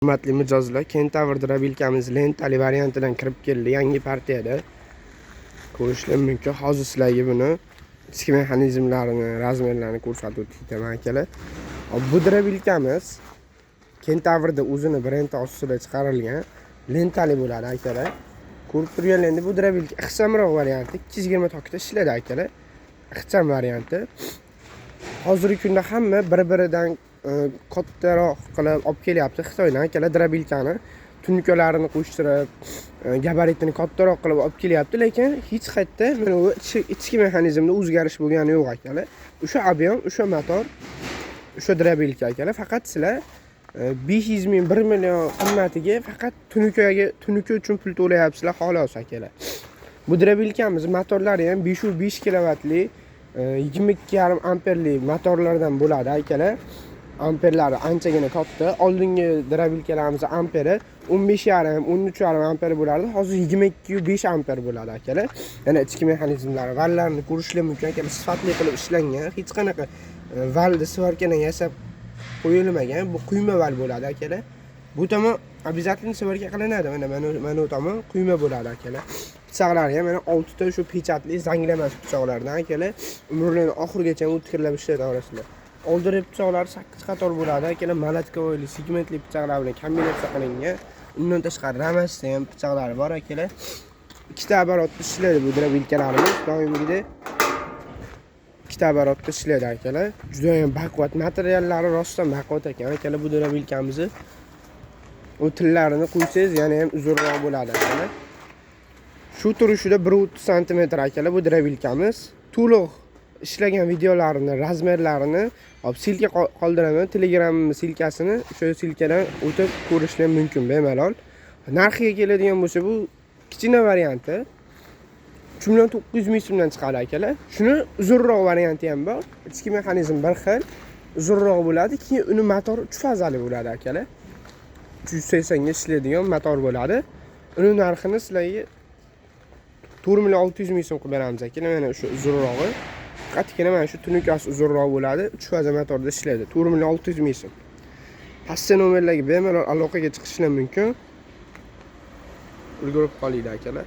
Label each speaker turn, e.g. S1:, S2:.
S1: Hurmatli mijozlar, Kentaur drabilkamiz lentali variantidan kirib keldi. Yangi partiyada ko'rishlar mumkin. Hozir sizlarga buni ichki mexanizmlarini, razmerlarini ko'rsatib o'taman akalar. Bu drabilkamiz Kentaurda o'zini brendi ostida chiqarilgan lentali bo'ladi akalar. Ko'rib turganlaringiz bu drabilka ixchamroq varianti, 220 tokda ishlaydi akalar. Ixcham varianti. Hozirgi kunda hamma bir-biridan kattaroq qilib olib kelyapti Xitoydan akalar drabilkani. Tunkalarini qo'shtirib, gabaritini kattaroq qilib olib kelyapti, lekin hech qayerda mana bu ichki mexanizmda o'zgarish bo'lgani yo'q akalar. O'sha ob'yom, o'sha motor, o'sha drabilka akalar. Faqat sizlar 500 ming, 1 million qimmatiga faqat tunuka uchun pul to'layapsizlar xolos akalar. Bu drabilkamiz motorlari ham 5.5 kilovatli 22,5 amperli motorlardan bo'ladi akalar. Amperlari anchagina katta. Oldingi drabilkalarimiz amperi 15,5, 13,5 amper bo'lardi. Hozir 22,5 amper bo'ladi akalar. Yana ichki mexanizmlari, vallarni ko'rishlar mumkin akalar. Sifatli qilib ishlangan. Hech qanaqa valni svarkadan yasab qo'yilmagan. Bu quyma val bo'ladi akalar. Bu tomon обязательно svarka qilinadi. Mana bu tomon quyma bo'ladi akalar. Pichoqlari ham mana 6 ta shu pechatli zanglamas pichoqlardan akalar. Umrlarining oxirigacha o'tkirlab ishlaydi orasida. Oldingi pichoqlar 8 qator bo'ladi akalar. Malatkovoyli segmentli pichoqlar bilan kombinatsiya qilingan. Undan tashqari ramasda ham pichoqlari bor akalar. Ikkita оборотda ishlaydi bu drabilkalarimiz. Doimgidek ikkita оборотda ishlaydi akalar. Juda ham baquvvat, materiallari rostdan baquvvat ekan akalar. Bu drabilkamizni o tillarini qo'ysangiz yana ham uzunroq bo'ladi akalar. Shu turishida 1.30 sm akalar bu drabilkamiz. To'liq ishlagan videolarini, razmerlarini olib silka qoldiraman. Telegram silkasini o'sha silkadan o'tib ko'rishlar mumkin bemalol. Narxiga keladigan bo'lsa bu kichkina varianti 3,900,000 so'mdan chiqadi akalar. Shuni uzunroq varianti ham bor. Ichki mexanizm bir xil uzunroq bo'ladi, keyin uni motor 3 fazali bo'ladi akalar. 380 ga ishlaydigan motor bo'ladi. Uni narxini sizlarga 4,600,000 so'm qilib beramiz akalar. Mana shu uzunrog'i. Faqatgina mana shu tununkasi uzunroq bo'ladi. 3 faza motorda ishlaydi. 4,600,000 so'm. Pastki nomerlarga bemalol aloqaga chiqishlar mumkin. Ulgurib qolinglar akalar.